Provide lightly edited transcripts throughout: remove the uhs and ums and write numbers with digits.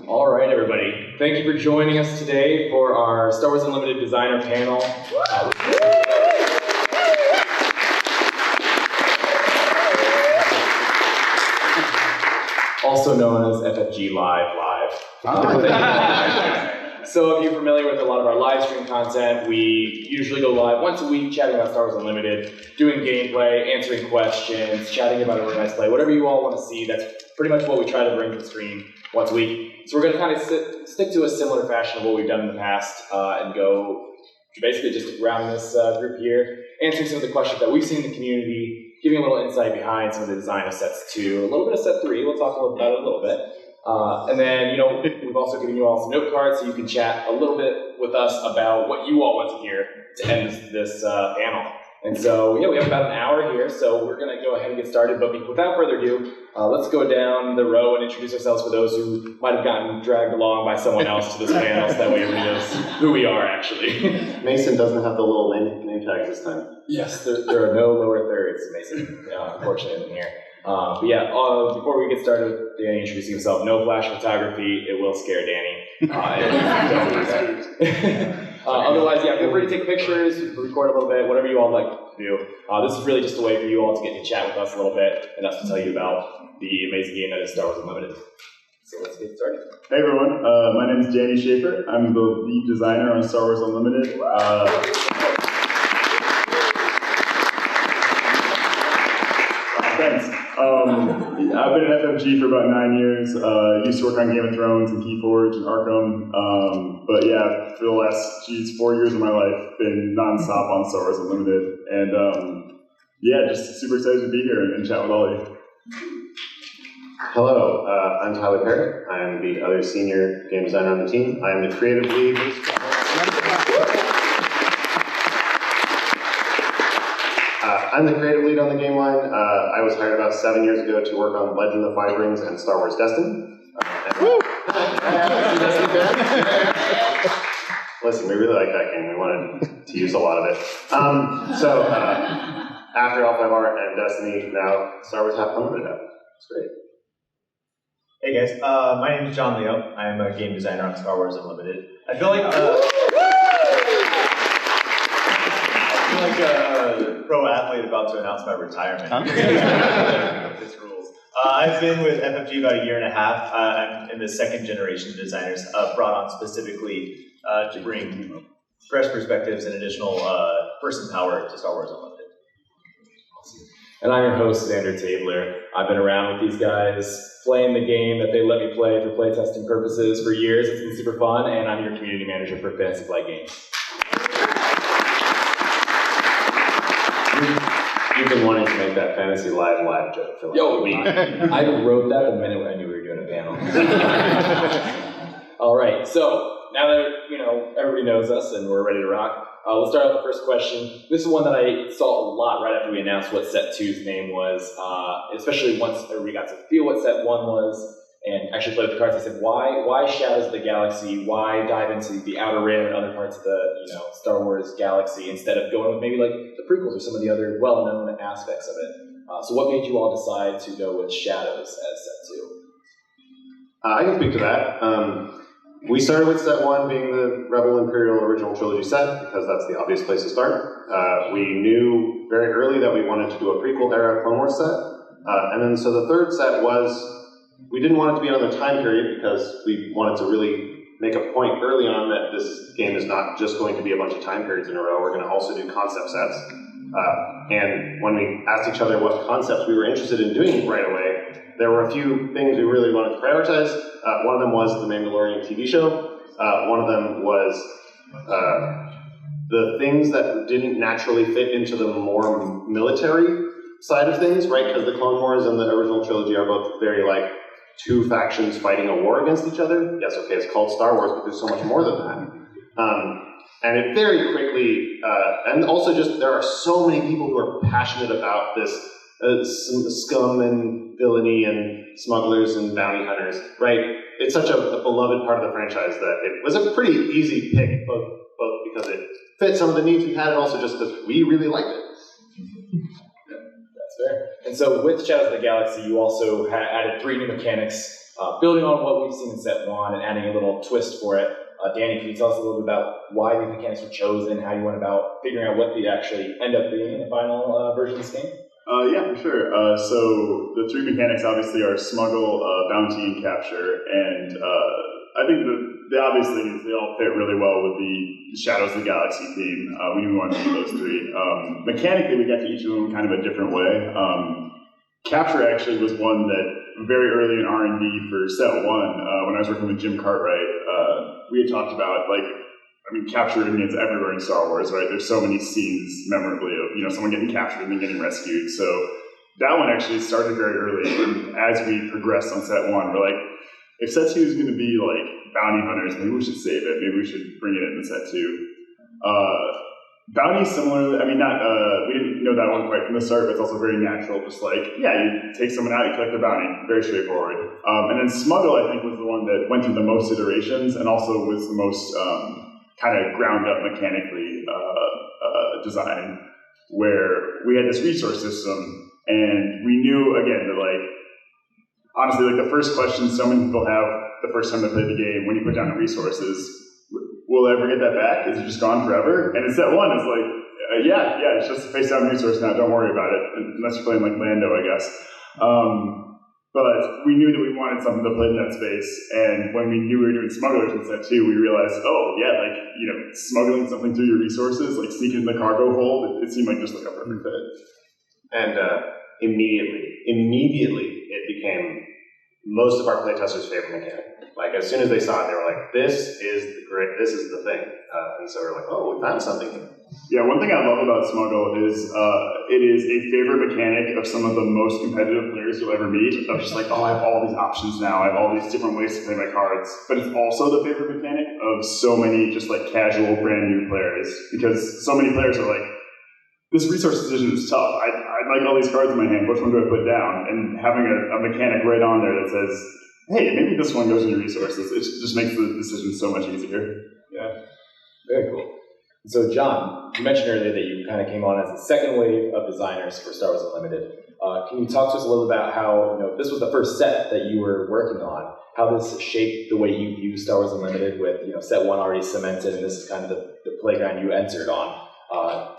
All right, everybody. Thank you for joining us today for our Star Wars Unlimited Designer Panel. Also known as FFG Live. So if you're familiar with a lot of our live stream content, we usually go live once a week chatting about Star Wars Unlimited, doing gameplay, answering questions, chatting about organized play, whatever you all want to see. That's pretty much what we try to bring to the stream once a week. So we're going to kind of stick to a similar fashion of what we've done in the past and go basically just around this group here, answering some of the questions that we've seen in the community, giving a little insight behind some of the design of sets 2, a little bit of set 3. We'll talk about it a little bit. And then, we've also given you all some note cards so you can chat a little bit with us about what you all want to hear to end this panel. And so, we have about an hour here, so we're going to go ahead and get started. But without further ado, let's go down the row and introduce ourselves for those who might have gotten dragged along by someone else to this panel, so that way everybody knows who we are, actually. Mason doesn't have the little name tags this time. Yes, there are no lower thirds, Mason, unfortunately, in here. Before we get started with Danny introducing himself, no flash photography, it will scare Danny. Don't do that. Otherwise, feel free to take pictures, record a little bit, whatever you all like to do. This is really just a way for you all to get to chat with us a little bit and us to tell you about the amazing game that is Star Wars Unlimited. So let's get started. Hey everyone, my name is Danny Schaefer. I'm the lead designer on Star Wars Unlimited. Thanks. I've been at FFG for about 9 years. Used to work on Game of Thrones and Keyforge and Arkham. But yeah, for the last 4 years of my life, been nonstop on Star Wars Unlimited. And just super excited to be here and chat with all of you. Hello, I'm Tyler Perry. I'm the other senior game designer on the team. I'm the creative lead. I'm the creative lead on the game line. I was hired about 7 years ago to work on Legend of the Five Rings and Star Wars Destiny. Listen, we really like that game. We wanted to use a lot of it. After All-Five Art and Destiny, now Star Wars Half Unlimited. It's great. Hey guys, my name is John Leo. I'm a game designer on Star Wars Unlimited. I feel like a pro athlete about to announce my retirement. This rules. I've been with FFG about 1.5 years. I'm in the second generation of designers brought on specifically to bring fresh perspectives and additional person power to Star Wars Unlimited. And I'm your host, Xander Tabler. I've been around with these guys, playing the game that they let me play for playtesting purposes for years. It's been super fun, and I'm your community manager for Fantasy Flight Games. You've been wanting to make that Fantasy Live joke for like a week. I wrote that the minute I knew we were doing a panel. All right, so now that everybody knows us and we're ready to rock, let's start out the first question. This is one that I saw a lot right after we announced what Set 2's name was, especially once everybody got to feel what Set 1 was and actually played with the cards. I said, why Shadows of the Galaxy? Why dive into the Outer Rim and other parts of the Star Wars galaxy instead of going with maybe like the prequels or some of the other well-known aspects of it? So what made you all decide to go with Shadows as Set 2? I can speak to that. We started with Set 1 being the Rebel Imperial original trilogy set because that's the obvious place to start. We knew very early that we wanted to do a prequel era Clone Wars set. And then so the third set was, we didn't want it to be another time period because we wanted to really make a point early on that this game is not just going to be a bunch of time periods in a row. We're going to also do concept sets. And when we asked each other what concepts we were interested in doing right away, there were a few things we really wanted to prioritize. One of them was the Mandalorian TV show. One of them was the things that didn't naturally fit into the more military side of things, right? Because the Clone Wars and the original trilogy are both very like two factions fighting a war against each other. Yes, okay, it's called Star Wars, but there's so much more than that. And it very quickly, and also just there are so many people who are passionate about this scum and villainy and smugglers and bounty hunters, right? It's such a beloved part of the franchise that it was a pretty easy pick, both because it fit some of the needs we had and also just because we really liked it. That's fair. And so with Shadows of the Galaxy, you also added 3 new mechanics building on what we've seen in set 1 and adding a little twist for it. Danny, can you tell us a little bit about why these mechanics were chosen, how you went about figuring out what they actually end up being in the final version of this game? Yeah, for sure. So the 3 mechanics obviously are smuggle, bounty, and capture, and I think the obvious thing is they all fit really well with the Shadows of the Galaxy theme. We knew we wanted to do those 3. Mechanically, we got to each of them kind of a different way. Capture actually was one that very early in R&D for set 1, when I was working with Jim Cartwright, we had talked about, like, I mean, capture means everywhere in Star Wars, right? There's so many scenes, memorably, of, someone getting captured and then getting rescued. So that one actually started very early. And as we progressed on set 1, we're like, if set 2 is going to be, like, bounty hunters, maybe we should save it. Maybe we should bring it in set 2. Bounty, similarly, I mean, we didn't know that one quite from the start, but it's also very natural. Just like, yeah, you take someone out, you collect their bounty. Very straightforward. And then smuggle, I think, was the one that went through the most iterations and also was the most kind of ground up mechanically design, where we had this resource system, and we knew, again, that, like, honestly, like, the first question so many people have the first time they play the game, when you put down the resources, will I ever get that back? Is it just gone forever? And in set 1, it's like, yeah, it's just a face-down resource now, don't worry about it, unless you're playing like Lando, I guess. But we knew that we wanted something to play in that space, and when we knew we were doing smugglers in set 2, we realized, oh, yeah, like, smuggling something through your resources, like sneaking in the cargo hold, it seemed like just like a perfect fit. And Immediately, it became most of our playtesters' favorite mechanic. Like, as soon as they saw it, they were like, this is the thing. And so we're like, oh, we found something here. Yeah, one thing I love about Smuggle is it is a favorite mechanic of some of the most competitive players you'll ever meet, of just like, oh, I have all these options now, I have all these different ways to play my cards. But it's also the favorite mechanic of so many just like casual, brand new players, because so many players are like, this resource decision is tough. I like all these cards in my hand, which one do I put down? And having a mechanic right on there that says, hey, maybe this one goes in your resources, it just makes the decision so much easier. Yeah, very cool. So, John, you mentioned earlier that you kind of came on as the second wave of designers for Star Wars Unlimited. Can you talk to us a little about how, this was the first set that you were working on, how this shaped the way you view Star Wars Unlimited with, set 1 already cemented, and this is kind of the playground you entered on.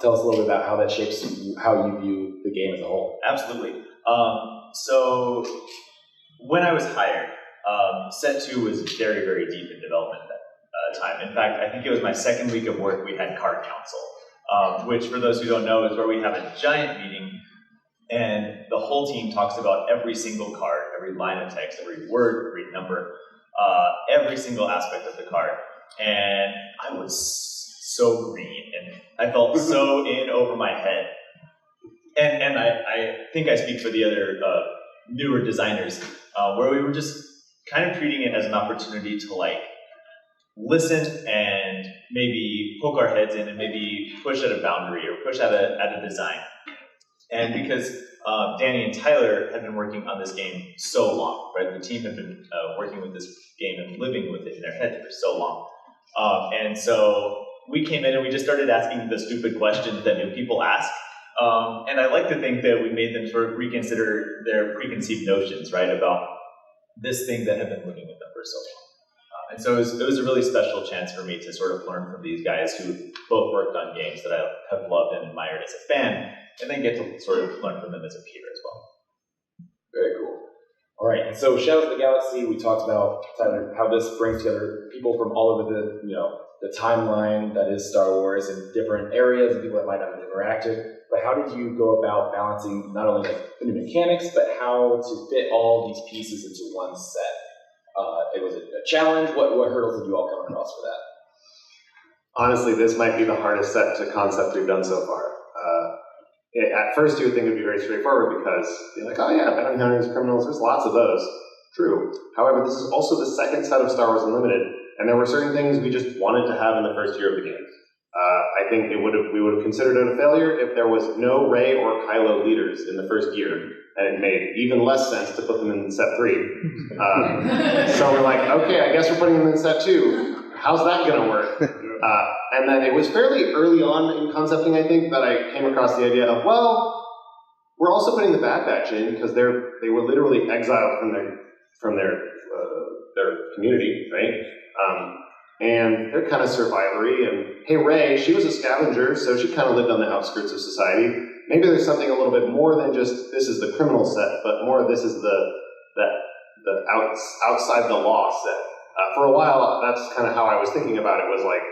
Tell us a little bit about how that shapes how you view the game as a whole. Absolutely. So, when I was hired, set 2 was very, very deep in development at that time. In fact, I think it was my second week of work, we had card council, which, for those who don't know, is where we have a giant meeting and the whole team talks about every single card, every line of text, every word, every number, every single aspect of the card. And I was so green, and I felt so in over my head. And I think I speak for the other newer designers, where we were just kind of treating it as an opportunity to like listen and maybe poke our heads in and maybe push at a boundary or push at a design. And because Danny and Tyler had been working on this game so long, right? The team had been working with this game and living with it in their head for so long. And so we came in and we just started asking the stupid questions that new people ask. And I like to think that we made them sort of reconsider their preconceived notions, right, about this thing that had been living with them for so long. And so it was a really special chance for me to sort of learn from these guys who both worked on games that I have loved and admired as a fan, and then get to sort of learn from them as a peer as well. Very cool. All right, and so Shadows of the Galaxy, we talked about, Tyler, how this brings together people from all over the timeline that is Star Wars in different areas and people that might not have interacted. But how did you go about balancing not only the new mechanics, but how to fit all these pieces into one set? It was a challenge. What hurdles did you all come across for that? Honestly, this might be the hardest set to concept we've done so far. At first, you would think it would be very straightforward because you're like, oh yeah, bounty hunters, criminals, there's lots of those. True. However, this is also the second set of Star Wars Unlimited, and there were certain things we just wanted to have in the first year of the game. I think we would have considered it a failure if there was no Rey or Kylo leaders in the first year, and it made even less sense to put them in set 3. So we're like, okay, I guess we're putting them in set 2. How's that going to work? And then it was fairly early on in concepting, I think, that I came across the idea of, well, we're also putting the Bad Batch in because they were literally exiled from their their community, right? And they're kind of survivory, and hey, Ray, she was a scavenger, so she kind of lived on the outskirts of society. Maybe there's something a little bit more than just this is the criminal set, but more this is the outside the law set. For a while, that's kind of how I was thinking about it, was like,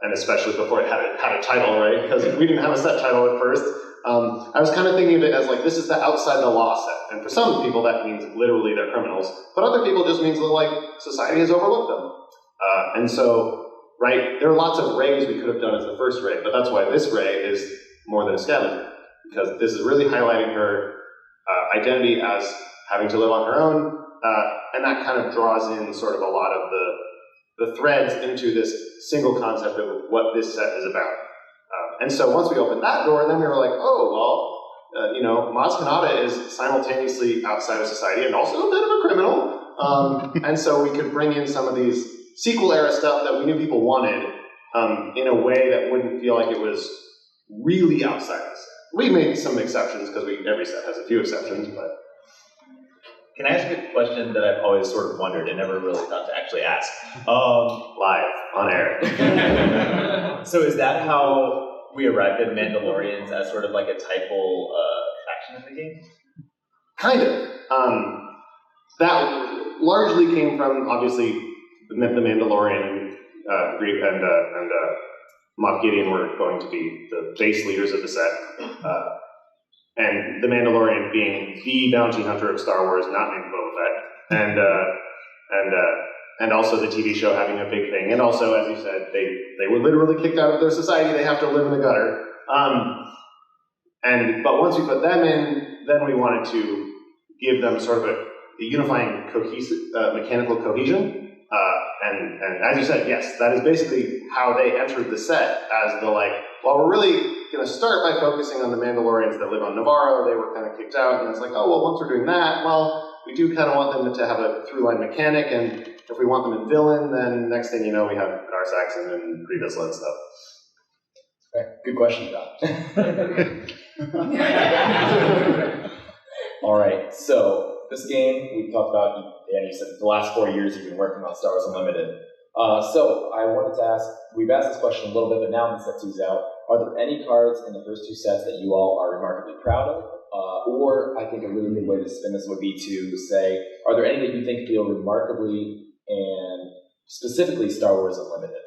and especially before it had a title, right? Because we didn't have a set title at first. I was kind of thinking of it as like, this is the outside the law set. And for some people, that means literally they're criminals. But other people just means that, like, society has overlooked them. And so, right, there are lots of Rays we could have done as the first Ray, but that's why this Ray is more than a scavenger. Because this is really highlighting her identity as having to live on her own, and that kind of draws in sort of a lot of the threads into this single concept of what this set is about. And so once we opened that door, then we were like, oh, well, Maz Kanata is simultaneously outside of society and also a bit of a criminal. And so we could bring in some of these sequel era stuff that we knew people wanted in a way that wouldn't feel like it was really outside the set. We made some exceptions because every set has a few exceptions, but. Can I ask a question that I've always sort of wondered and never really thought to actually ask? Live, on air. So is that how we arrived at Mandalorians as sort of like a typal faction in the game? Kind of. That largely came from, obviously, the Mandalorian, Greek and Moff Gideon were going to be the base leaders of the set. And the Mandalorian being the bounty hunter of Star Wars, not named Boba Fett, and also the TV show having a big thing, and also, as you said, they were literally kicked out of their society. They have to live in the gutter. But once we put them in, then we wanted to give them sort of a unifying, cohesive, mechanical cohesion. And as you said, yes, that is basically how they entered the set as the well, we're really going to start by focusing on the Mandalorians that live on Navarro. They were kind of kicked out, and it's like, oh, well, once we're doing that, well, we do kind of want them to have a through-line mechanic, and if we want them in villain, then next thing you know, we have Gar Saxon and Pre Vizsla and stuff. Okay. Good question, John. All right, so this game we talked about, and you said the last 4 years you've been working on Star Wars Unlimited. So I wanted to ask, we've asked this question a little bit, but now that set 2's out, are there any cards in the first two sets that you all are remarkably proud of? Or I think a really good way to spin this would be to say, are there any that you think feel remarkably and specifically Star Wars Unlimited?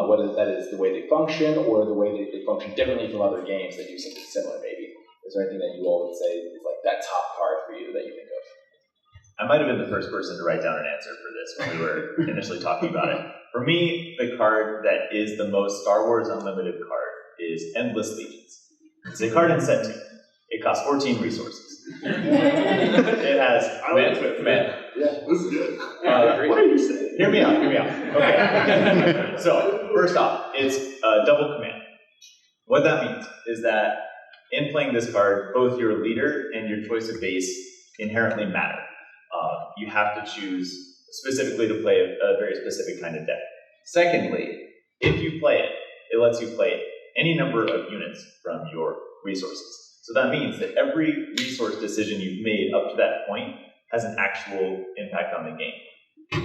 Whether that is the way they function or the way they function differently from other games that do something similar, maybe. Is there anything that you all would say is like that top card for you that you think of? I might have been the first person to write down an answer for this when we were initially talking about it. For me, the card that is the most Star Wars Unlimited card is Endless Legions. It's a card in set 2. It costs 14 resources. It has command. Yeah, this is good. What are you saying? Hear me out. Okay. So, first off, it's double command. What that means is that in playing this card, both your leader and your choice of base inherently matter. You have to choose specifically to play a very specific kind of deck. Secondly, if you play it, it lets you play any number of units from your resources. So that means that every resource decision you've made up to that point has an actual impact on the game.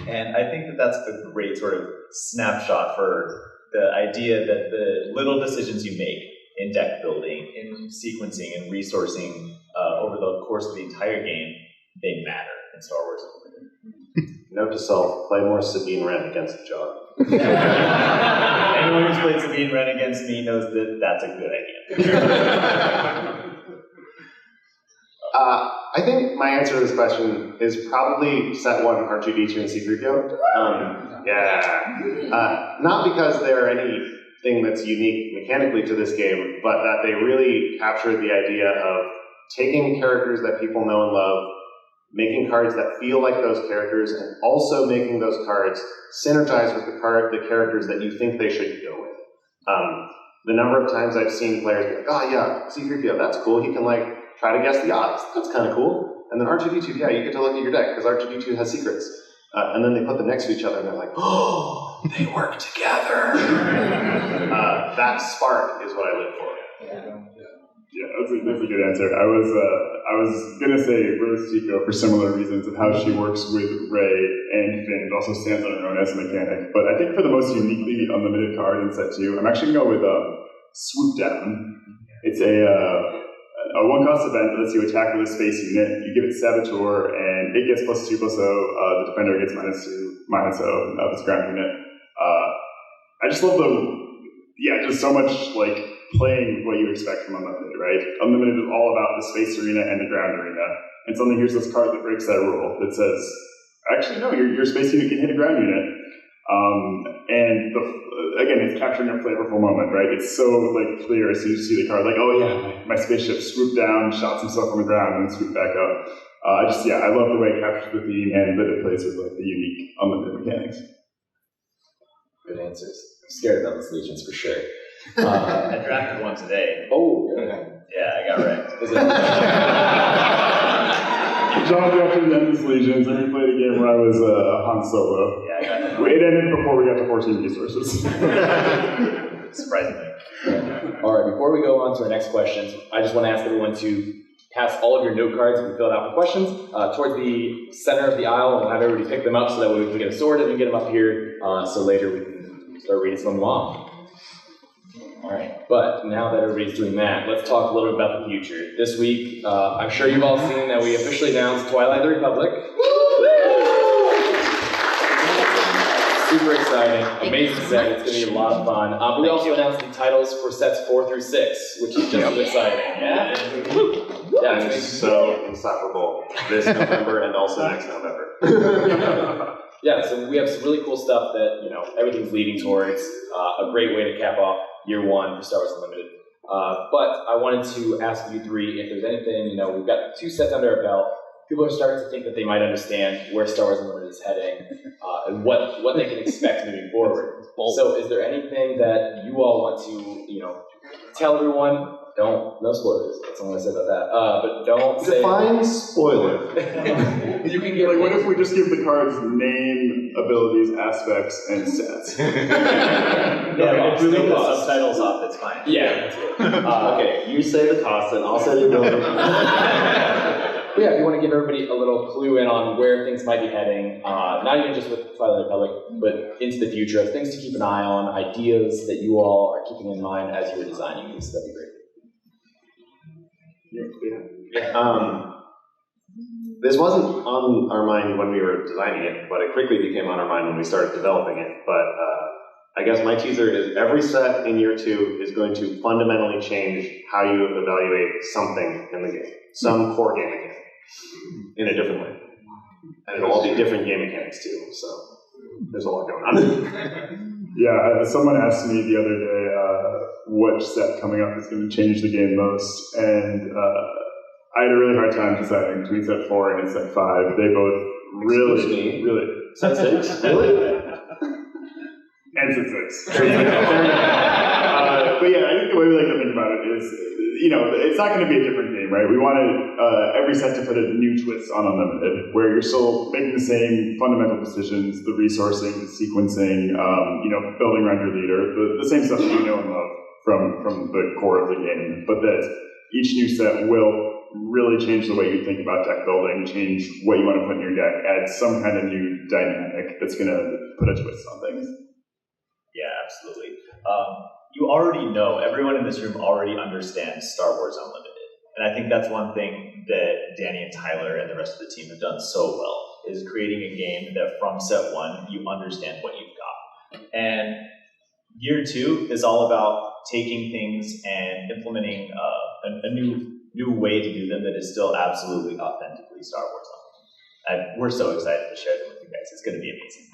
And I think that that's a great sort of snapshot for the idea that the little decisions you make in deck building, in sequencing, and resourcing over the course of the entire game, they matter in Star Wars Unlimited. Note to self, play more Sabine Wren against John. Anyone who's played Sabine Wren against me knows that that's a good idea. I think my answer to this question is probably set 1 R2-D2 and C-3PO. Not because they're anything that's unique mechanically to this game, but that they really captured the idea of taking characters that people know and love, making cards that feel like those characters, and also making those cards synergize with the characters that you think they should go with. The number of times I've seen players be like, oh yeah, C-3PO, that's cool, he can try to guess the odds, that's kind of cool. And then R2-D2, yeah, you get to look at your deck, because R2-D2 has secrets. And then they put them next to each other, and they're like, oh, they work together. That spark is what I live for. Yeah, that's a good answer. I was gonna say Rose Tico for similar reasons of how she works with Ray and Finn, but also stands on her own as a mechanic. But I think for the most uniquely unlimited card in set 2, I'm actually gonna go with Swoop Down. It's a one-cost event that lets you attack with a space unit. You give it Saboteur, and it gets +2/+0. The defender gets -2/-0 of its ground unit. I just love just so much like playing what you expect from Unlimited, right? Unlimited is all about the space arena and the ground arena. And suddenly here's this card that breaks that rule that says, actually, no, your space unit can hit a ground unit. Again, it's capturing a flavorful moment, right? It's so like clear as soon as you see the card, like, oh yeah, my spaceship swooped down, shots himself on the ground, and then swooped back up. I love the way it captures the theme and that it plays with like the unique Unlimited mechanics. Good answers. I'm scared about these legions for sure. I drafted one today. Oh, okay. Yeah, I got wrecked. Is it? John drafted Nemesis Legions, and we played a game where I was Han Solo. Yeah, I got that. It ended before we got to 14 resources. Surprisingly. All right, before we go on to our next questions, I just want to ask everyone to pass all of your note cards and fill it out for questions towards the center of the aisle. We'll have everybody pick them up so that way we can get them sorted and get them up here so later we can start reading some of them off. All right, but now that everybody's doing that, let's talk a little bit about the future. This week, I'm sure you've all seen that we officially announced Twilight the Republic. Super exciting, amazing set, it's going to be a lot of fun. But we also announced the titles for sets 4 through 6, which is just as exciting. Yeah? Yeah, It's so insufferable this November and also next November. Yeah, so we have some really cool stuff that, everything's leading towards a great way to cap off year 1 for Star Wars Unlimited. But I wanted to ask you three if there's anything, we've got 2 sets under our belt. People are starting to think that they might understand where Star Wars Unlimited is heading and what they can expect moving forward. So is there anything that you all want to, tell everyone? No spoilers. That's all I'm going to say about that. But don't say... Define spoiler. You can get... Like, what if we just give the cards name, abilities, aspects, and stats? Yeah, if we leave the subtitles off, it's fine. Yeah, that's good. Okay, you say the cost, and I'll say the ability. Yeah, if you want to give everybody a little clue in on where things might be heading, not even just with Twilight Republic, but into the future, of things to keep an eye on, ideas that you all are keeping in mind as you're designing these, that'd be great. This wasn't on our mind when we were designing it, but it quickly became on our mind when we started developing it. But I guess my teaser is every set in year 2 is going to fundamentally change how you evaluate something in the game, some core game mechanic, in a different way. And it'll all be different game mechanics too, so there's a lot going on. Yeah, someone asked me the other day which set coming up is going to change the game most, and I had a really hard time deciding between set 4 and set 5. They both really... Set 6? Really? And set 6. But yeah, I think the way we like to think about it is, it's not going to be a different game, right? We wanted every set to put a new twist on Unlimited, where you're still making the same fundamental decisions, the resourcing, the sequencing, building around your leader, the same stuff that you know and love from the core of the game, but that each new set will really change the way you think about deck building, change what you want to put in your deck, add some kind of new dynamic that's going to put a twist on things. Yeah, absolutely. You already know, everyone in this room already understands Star Wars Unlimited. And I think that's one thing that Danny and Tyler and the rest of the team have done so well, is creating a game that from set 1, you understand what you've got. And year 2 is all about taking things and implementing a new way to do them that is still absolutely authentically Star Wars Unlimited. And we're so excited to share them with you guys. It's going to be amazing.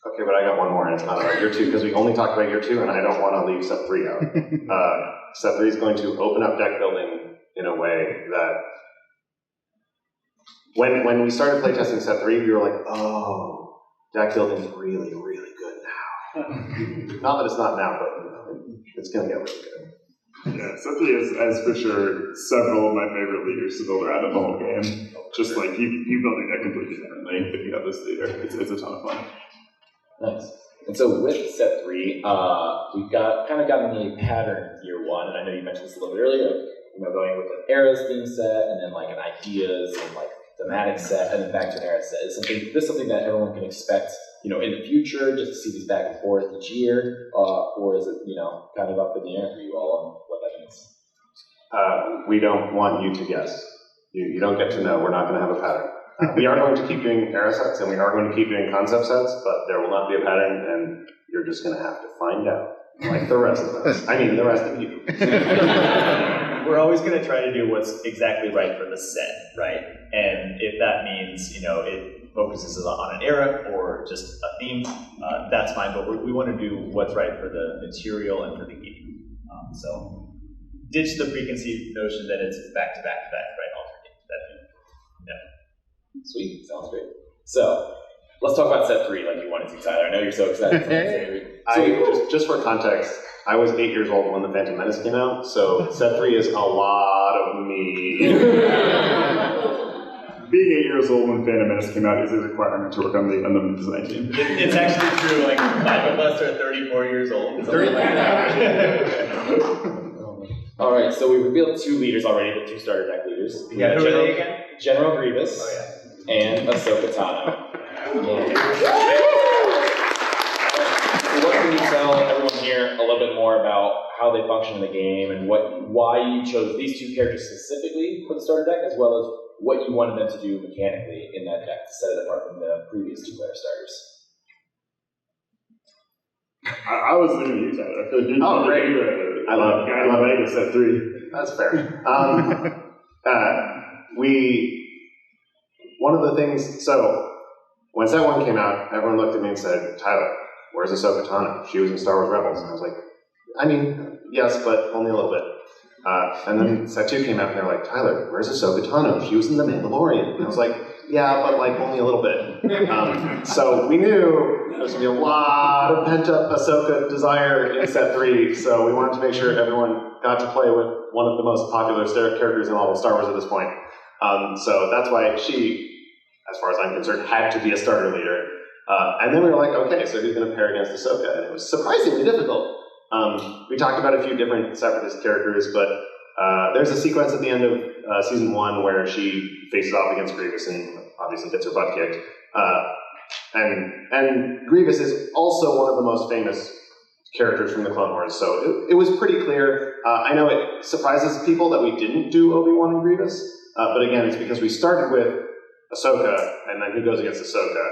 Okay, but I got one more, and it's not about year 2, because we only talked about year 2, and I don't want to leave set 3 out. Set 3 is going to open up deck building in a way that when we started playtesting set 3, we were like, oh, deck building is really, really good now. Not that it's not now, but it's going to get really good. Yeah, set 3 has for sure several of my favorite leaders to build around in the whole game. Just like you build your deck completely differently if you have this leader. It's a ton of fun. Nice. And so with set 3, we've kind of gotten a pattern year 1, and I know you mentioned this a little bit earlier, of going with an eras theme set, and then like an ideas and like thematic set, and then back to an era set. Is something that everyone can expect, in the future, just to see these back and forth each year, or is it, kind of up in the air for you all on what that means? We don't want you to guess. You don't get to know. We're not going to have a pattern. We are going to keep doing era sets, and we are going to keep doing concept sets, but there will not be a pattern, and you're just going to have to find out, like the rest of us. I mean, the rest of you. We're always going to try to do what's exactly right for the set, right? And if that means, it focuses on an era or just a theme, that's fine, but we want to do what's right for the material and for the game. So ditch the preconceived notion that it's back to back to back, right? Sweet, sounds great. So, let's talk about set 3 like you wanted to, Tyler. I know you're so excited for set 3. Just for context, I was 8 years old when The Phantom Menace came out, so set 3 is a lot of me. Being 8 years old when Phantom Menace came out is a requirement to work on the design team. It's actually true, like 5 of us are 34 years old. 30. All right, so we revealed 2 leaders already, the 2 starter deck leaders. We got Who are they again? General Grievous and Ahsoka Tano. So what can you tell everyone here a little bit more about how they function in the game and why you chose these 2 characters specifically for the starter deck, as well as what you wanted them to do mechanically in that deck to set it apart from the previous 2-player starters? I was thinking you, Tyler. I feel like great. I love guiding set 3. That's fair. One of the things, so when set 1 came out, everyone looked at me and said, Tyler, where's Ahsoka Tano? She was in Star Wars Rebels. And I was like, I mean, yes, but only a little bit. And then set 2 came out and they were like, Tyler, where's Ahsoka Tano? She was in The Mandalorian. And I was like, yeah, but like only a little bit. So we knew there was going to be a lot of pent-up Ahsoka desire in set 3, so we wanted to make sure everyone got to play with one of the most popular characters in all of Star Wars at this point. So that's why she, as far as I'm concerned, had to be a starter leader. And then we were like, okay, so who's going to pair against Ahsoka? And it was surprisingly difficult. We talked about a few different Separatist characters, but there's a sequence at the end of Season 1 where she faces off against Grievous and obviously gets her butt kicked. And Grievous is also one of the most famous characters from the Clone Wars, so it was pretty clear. I know it surprises people that we didn't do Obi-Wan and Grievous, but again, it's because we started with Ahsoka, and then who goes against Ahsoka?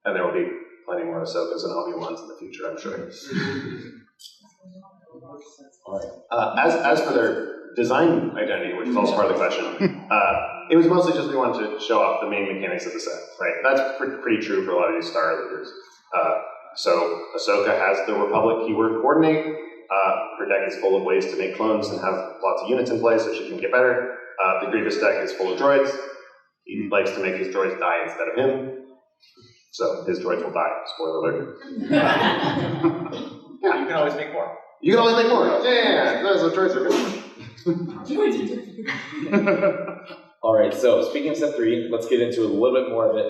And there will be plenty more Ahsokas and Obi-Wans in the future, I'm sure. As for their design identity, which is also part of the question, it was mostly just we wanted to show off the main mechanics of the set, right? That's pretty true for a lot of these star leaders. So Ahsoka has the Republic keyword coordinate. Her deck is full of ways to make clones and have lots of units in place so she can get better. The Grievous deck is full of droids. He likes to make his droids die instead of him. So his droids will die. Spoiler alert. Yeah, you can always make more. You can always make more. Yeah, those droids are good. All right, so speaking of set 3, let's get into a little bit more of it.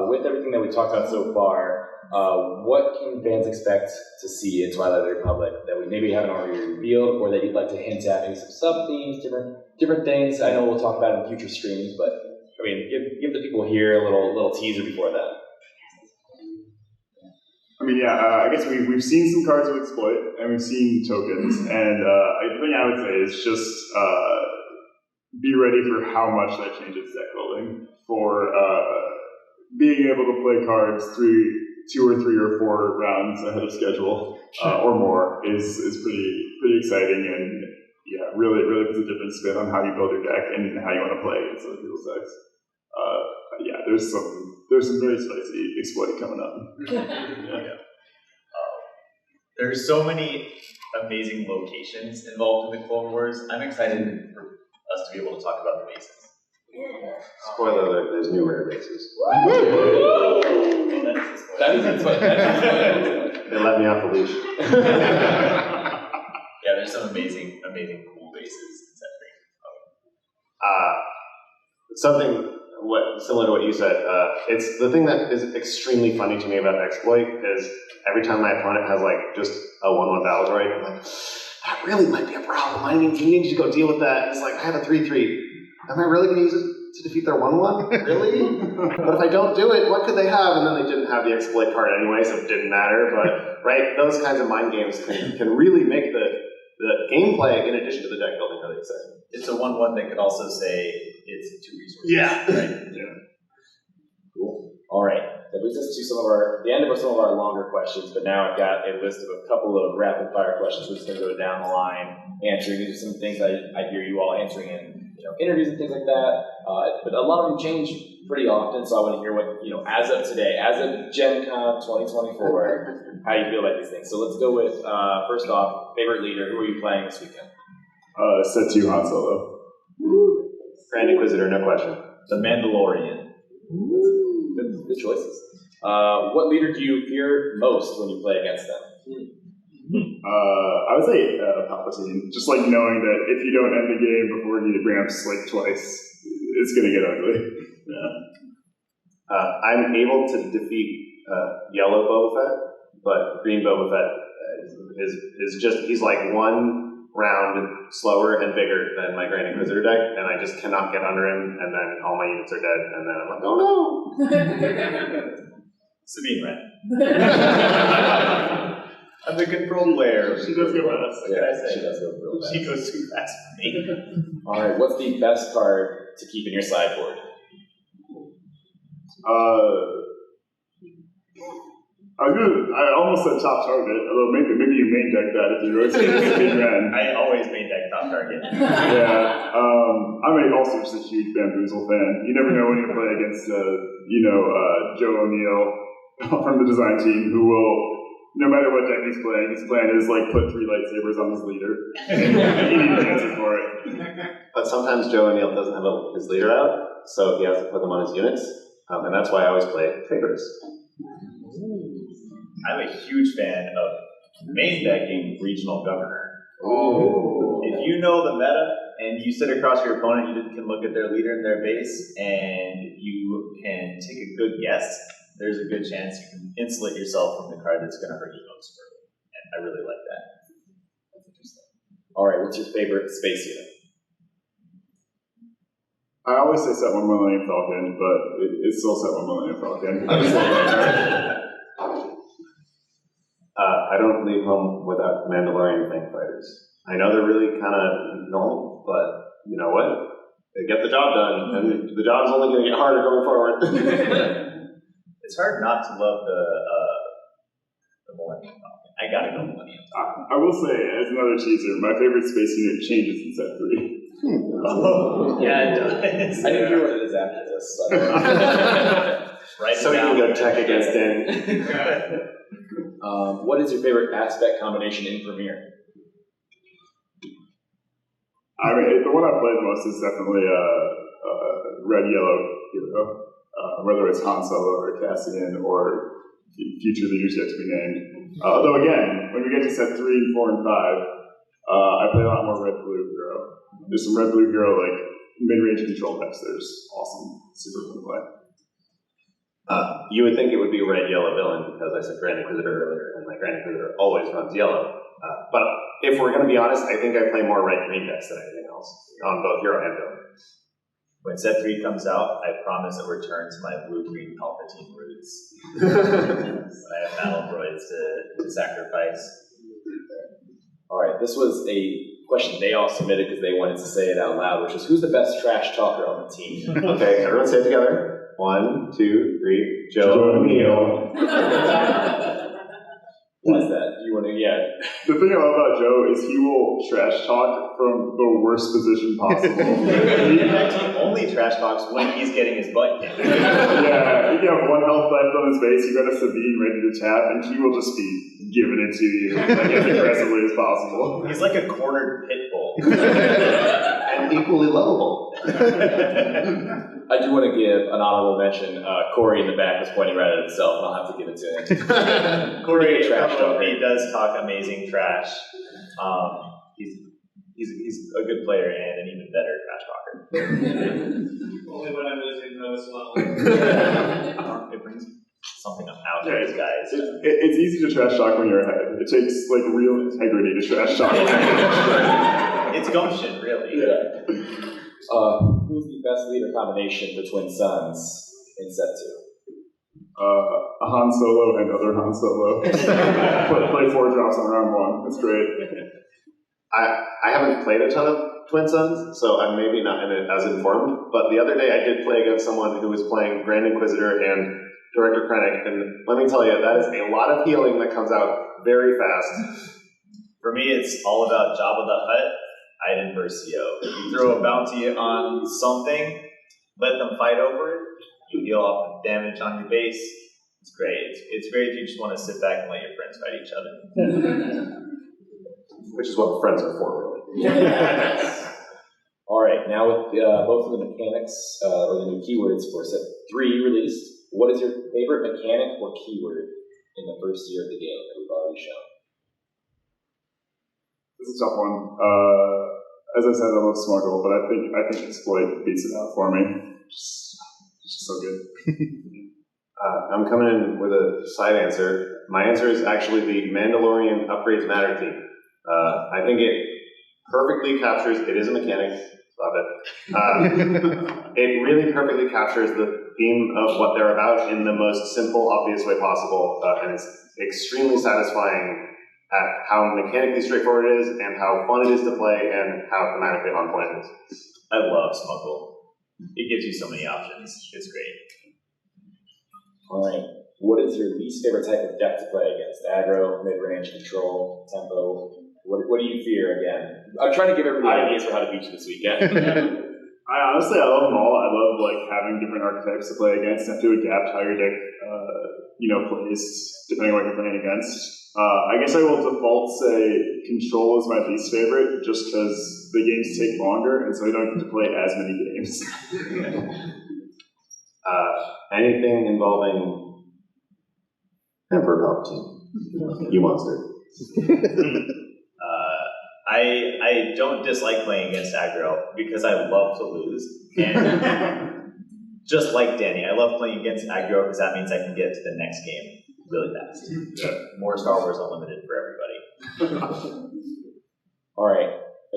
With everything that we talked about so far, what can fans expect to see in Twilight of the Republic that we maybe haven't already revealed, or that you'd like to hint at? Maybe some sub-themes, different things. I know we'll talk about it in future streams, but I mean, give the people here a little teaser before that. I mean, yeah, I guess we've seen some cards with exploit, and we've seen tokens, and the thing I would say is just be ready for how much that changes deck building. For being able to play cards 2 or 3 or 4 rounds ahead of schedule or more is pretty exciting, and yeah, really puts a different spin on how you build your deck and how you want to play against other people's decks. Yeah, there's some very spicy exploit coming up. Yeah. There's so many amazing locations involved in the Clone Wars. I'm excited for us to be able to talk about the bases. Spoiler alert, there's new rare bases. That is They let me off the leash. Yeah, there's some amazing cool bases in set 3. Something similar to what you said. It's the thing that is extremely funny to me about exploit is every time my opponent has like just a 1/1 battle droid, I'm like, that really might be a problem. I mean, you need to go deal with that. And it's like, I have a 3/3. Am I really going to use it to defeat their 1/1? Really? But if I don't do it, what could they have? And then they didn't have the exploit card anyway, so it didn't matter. But, right, those kinds of mind games can really make the gameplay, in addition to the deck building, really exciting. It's a 1/1 that could also say it's 2 resources. Yeah. Right. Yeah. Cool. All right. That brings us to the end of some of our longer questions, but now I've got a list of a couple of rapid fire questions. We're just going to go down the line, answering. These are some things I hear you all answering in interviews and things like that. But a lot of them change pretty often, so I want to hear what, as of today, as of Gen Con 2024, how you feel about these things. So let's go with, first off, favorite leader. Who are you playing this weekend? Set 2 Han Solo. Grand Inquisitor, no question. The Mandalorian. Good choices. What leader do you fear most when you play against them? I would say Palpatine. Just like knowing that if you don't end the game before he ramps like twice, it's gonna get ugly. Yeah. I'm able to defeat yellow Boba Fett, but green Boba Fett is just, he's like one round slower and bigger than my Grand Inquisitor deck, and I just cannot get under him, and then all my units are dead, and then I'm like, oh no! Sabine Wren. I'm the control player. She does go fast. What can I say? She does go real fast. She goes too fast for me. All right, what's the best card to keep in your sideboard? I almost said top target, although maybe you main deck that if you rotate Sabine Wren. I always main deck top target. Yeah, I'm also just a huge Bamboozle fan. You never know when you play against, Joe O'Neill from the design team, who will, no matter what deck he's playing, his plan is like put 3 lightsabers on his leader, and he needs to answer for it. But sometimes Joe O'Neill doesn't have his leader out, so he has to put them on his units, and that's why I always play favorites. I'm a huge fan of main decking Regional Governor. Ooh. If you know the meta and you sit across your opponent, you can look at their leader and their base, and you can take a good guess, there's a good chance you can insulate yourself from the card that's going to hurt you most early. And I really like that. That's interesting. All right, what's your favorite space unit? I always say set 1 Millennium Falcon, but it's still set 1 Millennium Falcon. I just love that card. I don't leave home without Mandalorian Fang Fighters. I know they're really kind of normal, but you know what? They get the job done, and the job's only going to get harder going forward. It's hard not to love the Millennium Falcon. I gotta go Millennium Falcon. I will say, as another teaser, my favorite space unit changes in set 3. Oh, yeah, it does. I didn't hear what it is after this. So. Write So it you down. can go tech against Dan. What is your favorite aspect combination in Premiere? I mean, the one I played most is definitely red-yellow hero, whether it's Han Solo or Cassian or future leaders yet to be named. Although again, when we get to set 3 and 4 and 5, I play a lot more red-blue hero. There's some red-blue hero like mid-range control decks. There's awesome, super fun play. You would think it would be a red-yellow villain because I said Grand Inquisitor earlier, and my Grand Inquisitor always runs yellow. But if we're going to be honest, I think I play more red-green decks than anything else on both hero and villain. When set 3 comes out, I promise a return to my blue-green Palpatine roots. I have battle droids to sacrifice. All right, this was a question they all submitted because they wanted to say it out loud, which is, who's the best trash talker on the team? Okay, everyone say it together. 1, 2, 3. Joe O'Neill. Why is that? You want to, yeah. The thing I love about Joe is he will trash talk from the worst position possible. In fact, he only trash talks when he's getting his butt kicked. Yeah, he can have 1 health left on his base, you got a Sabine ready to tap, and he will just be giving it to you like, as aggressively as possible. He's like a cornered pit bull. And equally lovable. I do want to give an honorable mention. Corey in the back was pointing right at himself, and I'll have to give it to him. Corey, trash talker. he does talk amazing trash. He's a good player and an even better trash talker. Only when I'm losing though as well. It brings something out there, guys. It's easy to trash talk when you're ahead. It takes like real integrity to trash talk. It's gumption, really. Yeah. Who's the best leader combination between Sons in set 2? Han Solo and other Han Solo. Play 4 drops on round 1. It's great. I haven't played a ton of Twin Sons, so I'm maybe not as informed, but the other day I did play against someone who was playing Grand Inquisitor and Director Krennic, and let me tell you, that is a lot of healing that comes out very fast. For me, it's all about Jabba the Hutt, Iden Versio. You throw a bounty on something, let them fight over it, you deal off the damage on your base. It's great. It's great if you just want to sit back and let your friends fight each other. Which is what friends are for, really. All right, now with both of the mechanics, or the new keywords for set 3 released, what is your favorite mechanic or keyword in the first year of the game that we've already shown? This is a tough one. As I said, I love Smuggle, but I think Exploit beats it out for me. Just so good. I'm coming in with a side answer. My answer is actually the Mandalorian Upgrades Matter theme. I think it perfectly captures, it is a mechanic, love it. It really perfectly captures the theme of what they're about in the most simple, obvious way possible, and it's extremely satisfying at how mechanically straightforward it is, and how fun it is to play, and how thematically on point it is. I love Smuggle. It gives you so many options. It's great. All right, what is your least favorite type of deck to play against? Aggro, mid-range, control, tempo? What do you fear again? I'm trying to give everybody ideas for how to beat you this weekend. I love them all. I love like having different archetypes to play against. You have to adapt how your deck, plays depending on what you're playing against. I guess I will default say control is my least favorite, just because the games take longer, and so you don't get to play as many games. Anything involving Emperor Palpatine, you monster. I don't dislike playing against aggro because I love to lose. And just like Danny, I love playing against aggro because that means I can get to the next game really fast. Yeah. More Star Wars Unlimited for everybody. All right,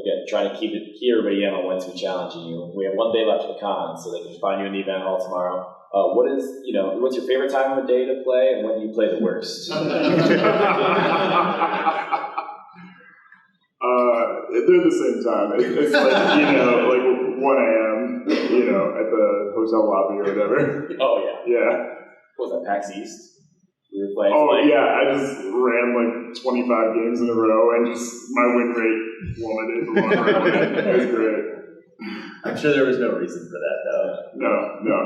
again, trying to keep everybody in on when to be challenging you. We have 1 day left for the con, so they can find you in the event hall tomorrow. What's your favorite time of the day to play, and when do you play the worst? They're the same time. It's like, like 1 a.m., at the hotel lobby or whatever. Oh, yeah. Yeah. What was that, PAX East? We were playing. Yeah, I just ran like 25 games in a row, and just my win rate plummeted from one round. It was great. I'm sure there was no reason for that, though. No,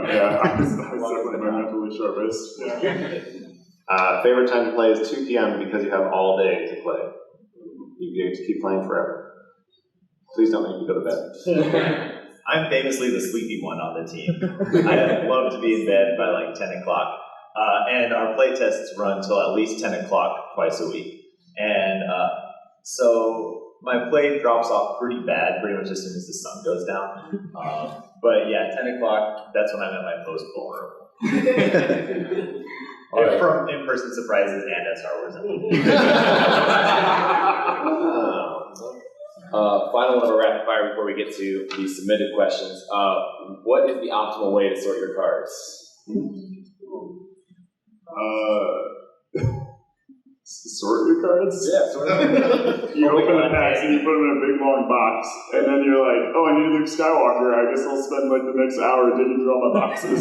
yeah. I was definitely my mentally sharpest. Yeah. Favorite time to play is 2 p.m. because you have all day to play. You get to keep playing forever. Please don't make me go to bed. I'm famously the sleepy one on the team. I love to be in bed by like 10 o'clock. And our play tests run till at least 10 o'clock twice a week. And so my play drops off pretty bad, pretty much as soon as the sun goes down. But yeah, 10 o'clock, that's when I'm at my most vulnerable. Right. From in-person surprises and at Star Wars. Final one of our rapid fire before we get to the submitted questions. What is the optimal way to sort your cards? Sort your cards? Yeah, sort them. You open the packs and you put them in a big long box, and then you're like, oh, I need Luke Skywalker. I guess I'll spend like the next hour digging through all my boxes.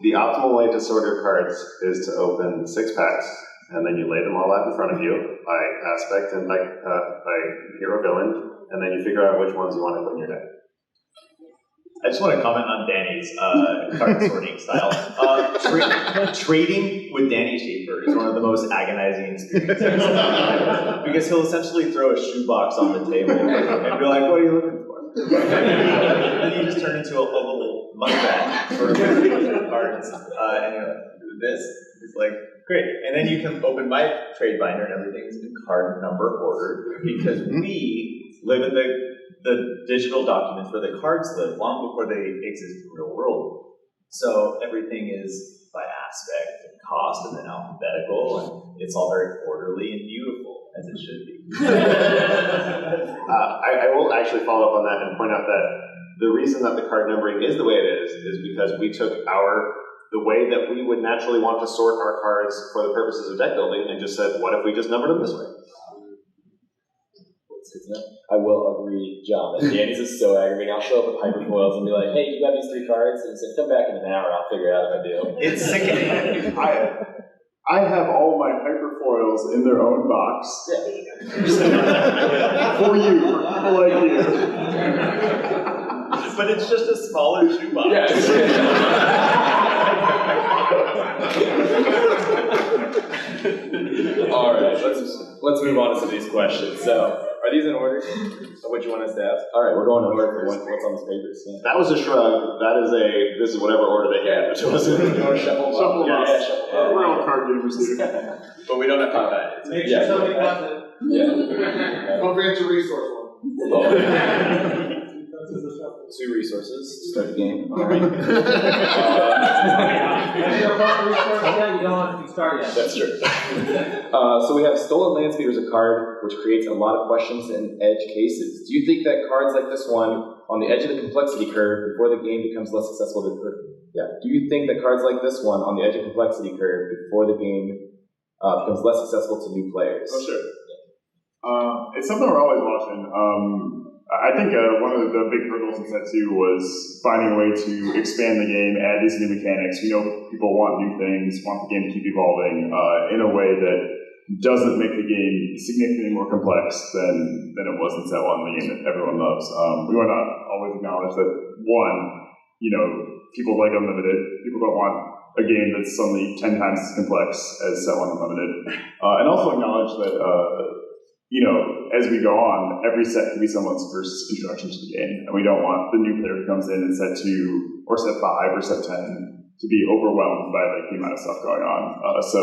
The optimal way to sort your cards is to open 6 packs, and then you lay them all out in front of you by aspect and by hero villain, and then you figure out which ones you want to put in your deck. I just want to comment on Danny's card sorting style. Trading with Danny Schaefer is one of the most agonizing experiences because he'll essentially throw a shoebox on the table and be like, "What are you looking for?" And then you just turn into a little muskrat for cards, and you're like, "This is like great." And then you can open my trade binder and everything's in card number order because we live in the digital documents where the cards live long before they exist in the real world. So everything is by aspect and cost and then alphabetical, and it's all very orderly and beautiful, as it should be. I will actually follow up on that and point out that the reason that the card numbering is the way it is because we took the way that we would naturally want to sort our cards for the purposes of deck building and just said, what if we just numbered them this way? I will agree, John, that Danny's is so aggravating. I'll show up with hyperfoils and be like, hey, you got these 3 cards? And he said, come back in an hour, I'll figure it out if I do. It's sickening. I have all my hyperfoils in their own box. Yeah. For you, for people like you. But it's just a smaller shoebox. Yes. All right, let's move on to some of these questions. So, are these in order of what you want us to ask? All right, we're going in order for what's on these papers. Yeah. That was a shrug. This is whatever order they had. Which was You want to shuffle them up? Yeah, shuffle them up. We're all card gamers here. But we don't have to do that. Make sure somebody got it. Yeah. Don't forget your resource one. 2 resources to start the game. All right. If you don't want the resource yet, you don't have to start yet. That's true. So we have Stolen Landspeeder as a card, which creates a lot of questions in edge cases. Do you think that cards like this one, on the edge of the complexity curve, before the game becomes less successful to... Do you think that cards like this one, on the edge of complexity curve, before the game becomes less successful to new players? Oh, sure. It's something we're always watching. I think one of the big hurdles in set 2 was finding a way to expand the game, add these new mechanics. We know people want new things, want the game to keep evolving in a way that doesn't make the game significantly more complex than it was in set 1, the game that everyone loves. We want to always acknowledge that, one, people like Unlimited. People don't want a game that's suddenly 10 times as complex as set 1 Unlimited. And also acknowledge that as we go on, every set can be someone's first introduction to the game, and we don't want the new player who comes in set 2 or set 5 or set 10 to be overwhelmed by the amount of stuff going on. So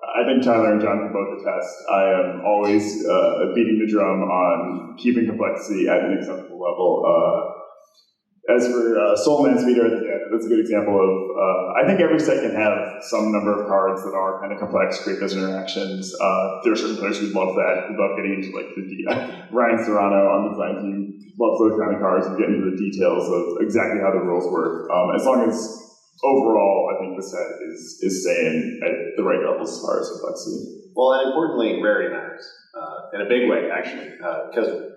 I think Tyler and John can both attest. I am always beating the drum on keeping complexity at an acceptable level. As for Soul Landspeeder, that's a good example of, I think every set can have some number of cards that are kind of complex, create those interactions. There are certain players who love that, who love getting into Ryan Serrano on the design team loves those kind of cards and get into the details of exactly how the rules work. As long as overall, I think the set is staying at the right levels as far as complexity. Well, and importantly, rarity matters in a big way, actually, because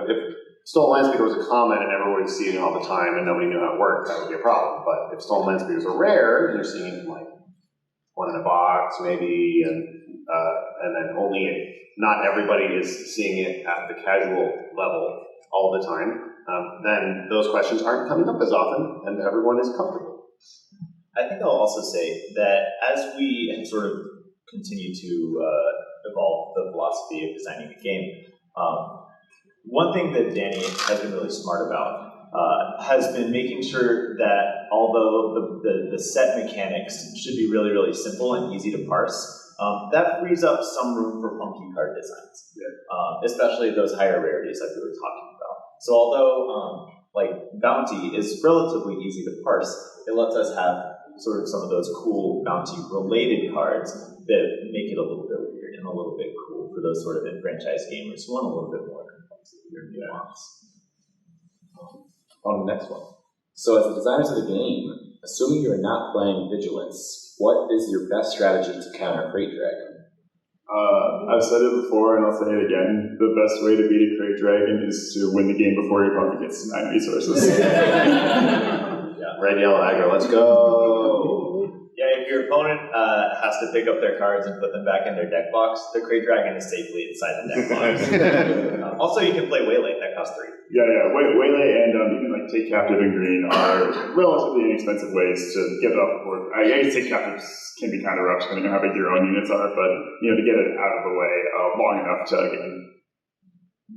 if Stolen Landspeeder was a common and everybody was seeing it all the time and nobody knew how it worked, that would be a problem. But if Stolen Landspeeders are rare, and you're seeing it from one in a box maybe, and then not everybody is seeing it at the casual level all the time, then those questions aren't coming up as often and everyone is comfortable. I think I'll also say that as we sort of continue to evolve the philosophy of designing the game, one thing that Danny has been really smart about has been making sure that although the set mechanics should be really, really simple and easy to parse, that frees up some room for funky card designs, especially those higher rarities like we were talking about. So although Bounty is relatively easy to parse, it lets us have sort of some of those cool Bounty-related cards that make it a little bit weird and a little bit cool for those sort of enfranchised gamers who want a little bit more complexity or nuance. On the next one. So as the designers of the game, assuming you're not playing Vigilance, what is your best strategy to counter Crate Dragon? I've said it before and I'll say it again. The best way to beat a Crate Dragon is to win the game before your opponent gets to 9 resources. Red, yellow, aggro, let's go! Yeah, if your opponent has to pick up their cards and put them back in their deck box, the Crate Dragon is safely inside the deck box. Also, you can play Waylay, that costs 3. Yeah. Waylay and even Take Captive and Green are relatively inexpensive ways to get it off the board. I guess Take Captives can be kind of rough depending on how big your own units are, but to get it out of the way long enough to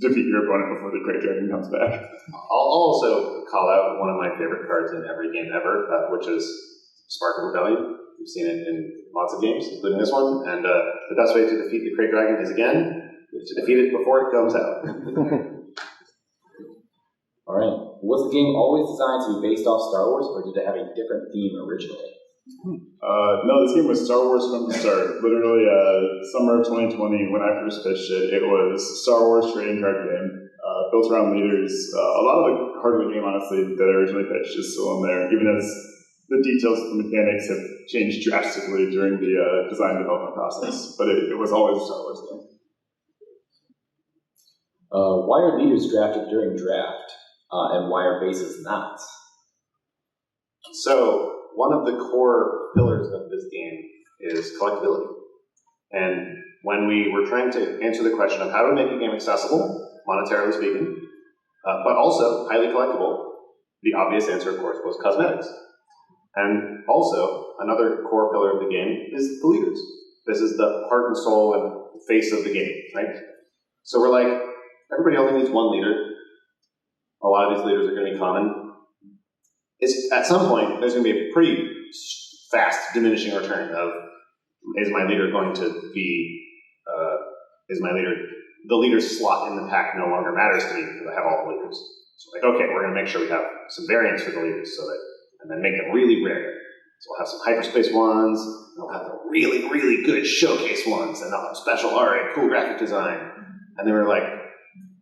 defeat your opponent before the Crate Dragon comes back. I'll also call out one of my favorite cards in every game ever, which is Spark of Rebellion. We've seen it in lots of games, including this one, and the best way to defeat the Crate Dragon is to defeat it before it comes out. All right, Was the game always designed to be based off Star Wars, or did it have a different theme originally? No, this game was Star Wars from the start. Literally, summer of 2020, when I first pitched it, it was Star Wars trading card game, built around leaders. A lot of the heart of the game, honestly, that I originally pitched is still in there, even as the details of the mechanics have changed drastically during the design development process. But it was always a Star Wars game. Why are leaders drafted during draft, and why are bases not? So, one of the core pillars of this game is collectability. And when we were trying to answer the question of how to make a game accessible, monetarily speaking, but also highly collectible, the obvious answer, of course, was cosmetics. And also, another core pillar of the game is the leaders. This is the heart and soul and face of the game, right? So we're like, everybody only needs one leader. A lot of these leaders are going to be common. At some point, there's going to be a pretty fast diminishing return of, is my leader going to be, the leader's slot in the pack no longer matters to me because I have all the leaders. So like, okay, we're going to make sure we have some variants for the leaders and then make them really rare. So we'll have some hyperspace ones, and we'll have the really, really good showcase ones, and they'll have special art and cool graphic design. And they were like,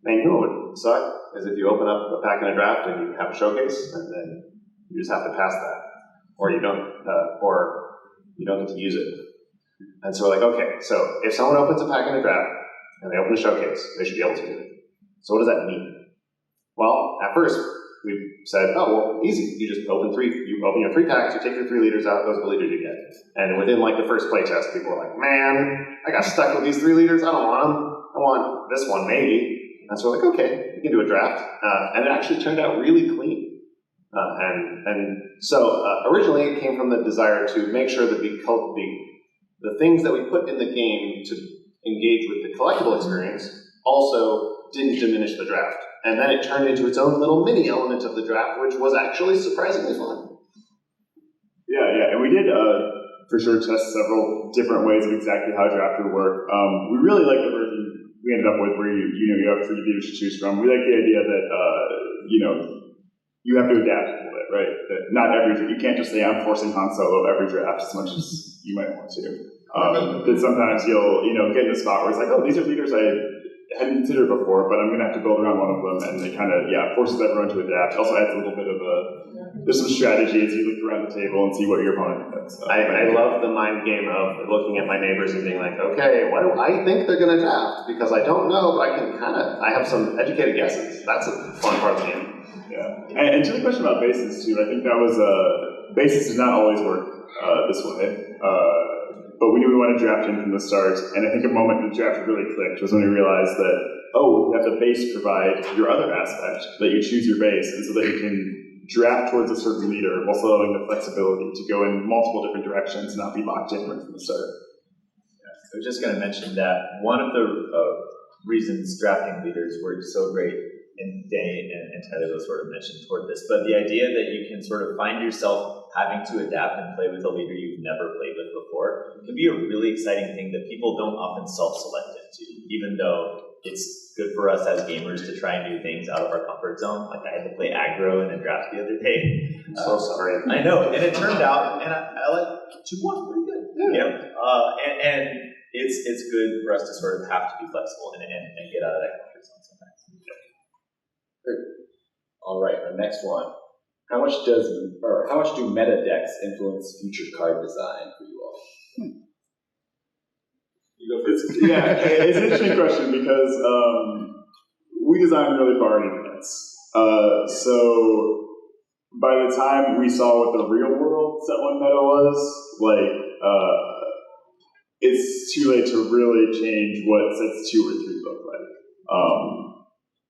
man, you know what would suck? Is if you open up a pack in a draft and you have a showcase, and then you just have to pass that, or you don't get to use it. And so we're like, okay, so if someone opens a pack in a draft and they open a showcase, they should be able to do it. So what does that mean? Well, at first we said, oh well, easy. You just open your 3 packs, you take your 3 leaders out, those are the leaders you get. And within like the first playtest, people were like, man, I got stuck with these 3 leaders. I don't want them. I want this one maybe. And so we're like, okay, we can do a draft. And it actually turned out really clean. So originally it came from the desire to make sure that the things that we put in the game to engage with the collectible experience also didn't diminish the draft. And then it turned into its own little mini element of the draft, which was actually surprisingly fun. Yeah, and we did for sure test several different ways of exactly how draft would work. We really like the version we ended up with where you have 3 leaders to choose from. We like the idea that you have to adapt a little bit, right? That not you can't just say I'm forcing Han Solo every draft as much as you might want to. That sometimes you'll get in a spot where it's like, oh, these are leaders I hadn't considered before, but I'm going to have to build around one of them, and it kind of forces everyone to adapt. It also adds a little bit of there's some strategy as you look around the table and see what your opponent thinks. I love the mind game of looking at my neighbors and being like, okay, what do I think they're going to draft? Because I don't know, but I have some educated guesses. That's a fun part of the game. Yeah, and to the question about bases too, I think that was bases did not always work this way. But we knew we wanted to draft in from the start, and I think a moment the draft really clicked was when we realized that, we have the base provide your other aspect, that you choose your base, and so that you can draft towards a certain leader while still having the flexibility to go in multiple different directions and not be locked in right from the start. I was just going to mention that one of the reasons drafting leaders worked so great, and Danny and Tyler sort of mentioned toward this, but the idea that you can sort of find yourself having to adapt and play with a leader you've never played with before can be a really exciting thing that people don't often self-select into, even though it's good for us as gamers to try and do things out of our comfort zone. Like I had to play aggro in a draft the other day. I'm so sorry. I know, and it turned out, and I like 2-1 pretty good. Yeah. And it's good for us to sort of have to be flexible and get out of that comfort zone sometimes. All right, our next one. How much do meta decks influence future card design for you all? It's an interesting question because we designed really far in advance. So by the time we saw what the real world set 1 meta was, it's too late to really change what sets 2 or 3 look like.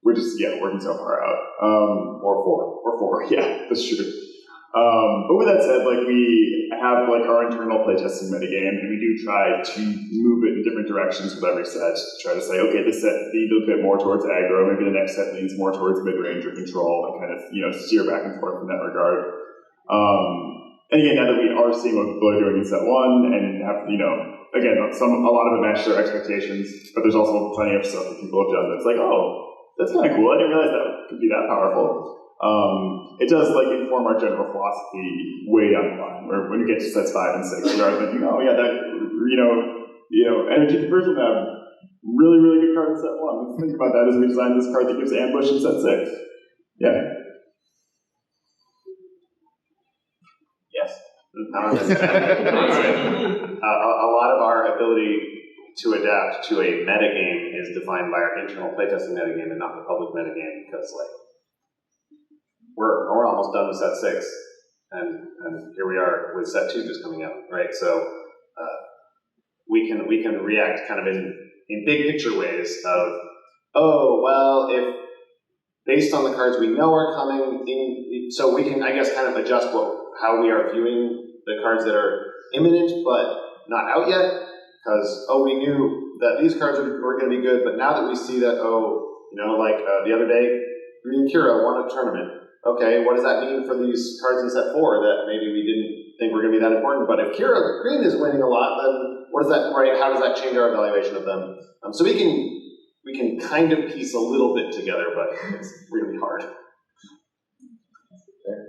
We're just working so far out. Or 4, yeah, that's true. But with that said, we have our internal playtesting metagame, and we do try to move it in different directions with every set. Try to say, okay, this set leans a bit more towards aggro, maybe the next set leans more towards mid-range or control, and kind of steer back and forth in that regard. And again, now that we are seeing what people are doing in set 1, and have again, a lot of it matched their expectations, but there's also plenty of stuff that people have done that's like, oh, that's kind of cool. I didn't realize that could be that powerful. It does like inform our general philosophy way down the line, where when you get to sets 5 and 6, you are thinking, oh yeah, that energy conversion map, really, really good card in set 1. Let's think about that as we design this card that gives ambush in set 6. Yeah. Yes. A lot of our ability to adapt to a metagame is defined by our internal playtesting metagame and not the public metagame, because like we're almost done with set 6, and here we are with set 2 just coming out, right? So we can react kind of in big picture ways of, oh well, if based on the cards we know are coming in, so we can, I guess, kind of adjust how we are viewing the cards that are imminent but not out yet, because, we knew that these cards were going to be good, but now that we see that, the other day, Green Kira won a tournament. Okay, what does that mean for these cards in set 4 that maybe we didn't think were going to be that important? But if Green is winning a lot, then what does that, right? How does that change our evaluation of them? So we can kind of piece a little bit together, but it's really hard. Okay.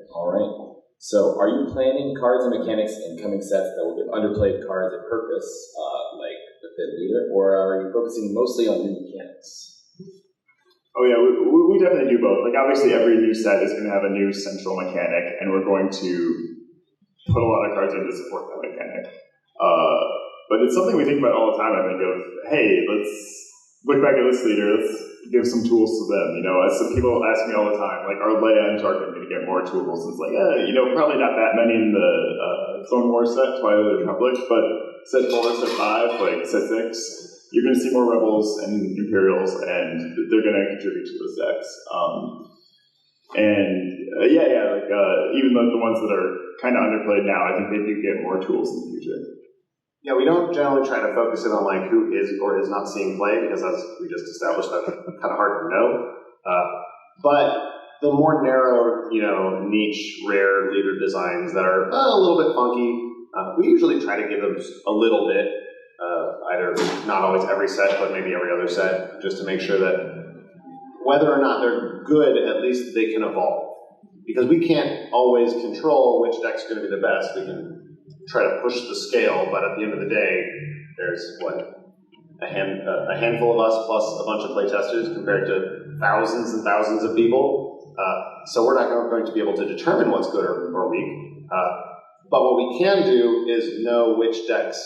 All right. So, are you planning cards and mechanics in coming sets that will give underplayed cards a purpose, like the Fifth Leader, or are you focusing mostly on new mechanics? Oh yeah, we definitely do both. Like obviously every new set is going to have a new central mechanic, and we're going to put a lot of cards in to support that mechanic. But it's something we think about all the time. I think of, hey, let's look back at this leader, let's give some tools to them. As some people ask me all the time, like, are Leia and Tarkin going to get more tools? And it's like, probably not that many in the Clone Wars set, Twilight of the Republic, but set 4, set 5, like set 6, you're going to see more Rebels and Imperials, and they're going to contribute to those decks. Even the ones that are kind of underplayed now, I think they do get more tools in the future. Yeah, we don't generally try to focus in on like who is or is not seeing play, because as we just established, that's kind of hard to know. But the more narrow, niche, rare leader designs that are a little bit funky, we usually try to give them a little bit, either not always every set, but maybe every other set, just to make sure that whether or not they're good, at least they can evolve. Because we can't always control which deck's going to be the best. We can try to push the scale, but at the end of the day, there's a handful of us plus a bunch of playtesters compared to thousands and thousands of people. So we're not going to be able to determine what's good or weak. But what we can do is know which decks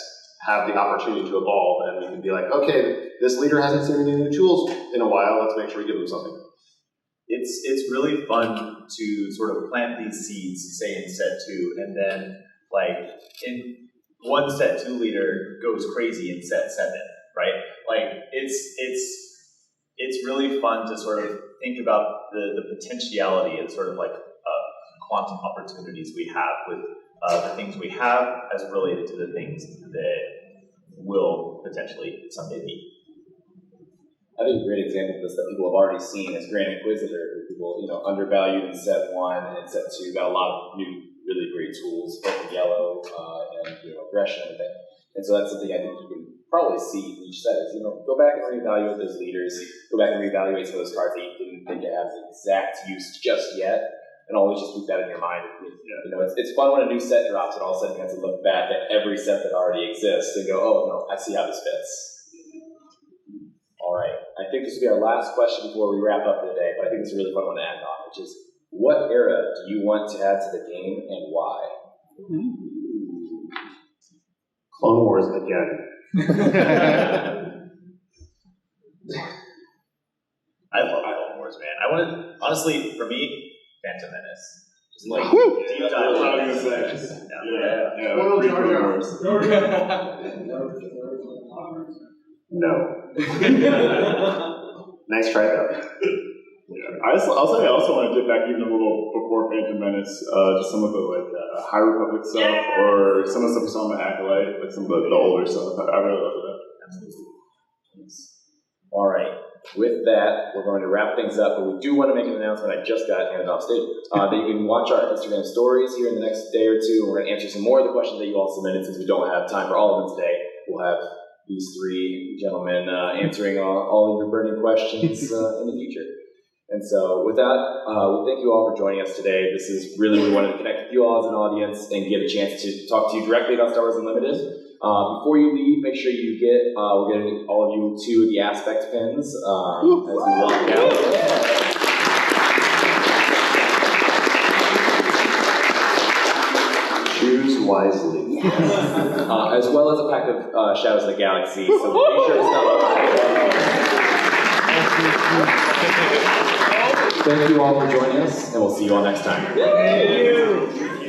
have the opportunity to evolve, and we can be like, okay, this leader hasn't seen any new tools in a while. Let's make sure we give them something. It's really fun to sort of plant these seeds, say in set 2, and then like in one set 2 leader goes crazy in set 7, right? Like it's really fun to sort of think about the potentiality and sort of like quantum opportunities we have with the things we have as related to the things that will potentially someday be. I think a great example of this that people have already seen is Grand Inquisitor, who people undervalued in set 1 and in set 2 got a lot of new really great tools, both in yellow and aggression and everything. And so that's something I think you can probably see in each set is, go back and reevaluate those leaders, go back and reevaluate some of those cards that you didn't think it has exact use just yet, and always just keep that in your mind. It's fun when a new set drops and all of a sudden you have to look back at every set that already exists and go, oh no, I see how this fits. All right, I think this will be our last question before we wrap up today, but I think it's a really fun one to end on, which is, what era do you want to add to the game and why? Clone Wars again. I love Clone Wars, man. I wanted, honestly, for me, Phantom Menace. Just like deep dive. No. Nice try though. I'll say I also want to dip back even a little before Phantom Menace, just some of the High Republic stuff, or some of the stuff we saw in the Acolyte, like some of the older stuff. I really love that. All right. With that, we're going to wrap things up, but we do want to make an announcement. I just got handed off stage. That you can watch our Instagram stories here in the next day or two. We're going to answer some more of the questions that you all submitted, since we don't have time for all of them today. We'll have these 3 gentlemen answering all of your burning questions in the future. And so with that, we thank you all for joining us today. This is really, we wanted to connect with you all as an audience and get a chance to talk to you directly about Star Wars Unlimited. Before you leave, make sure you get, we're getting all of you 2 of the Aspect pins as we walk out. Choose wisely. As well as a pack of Shadows of the Galaxy, so be sure to stop by. Thank you all for joining us, and we'll see you all next time. Thank you.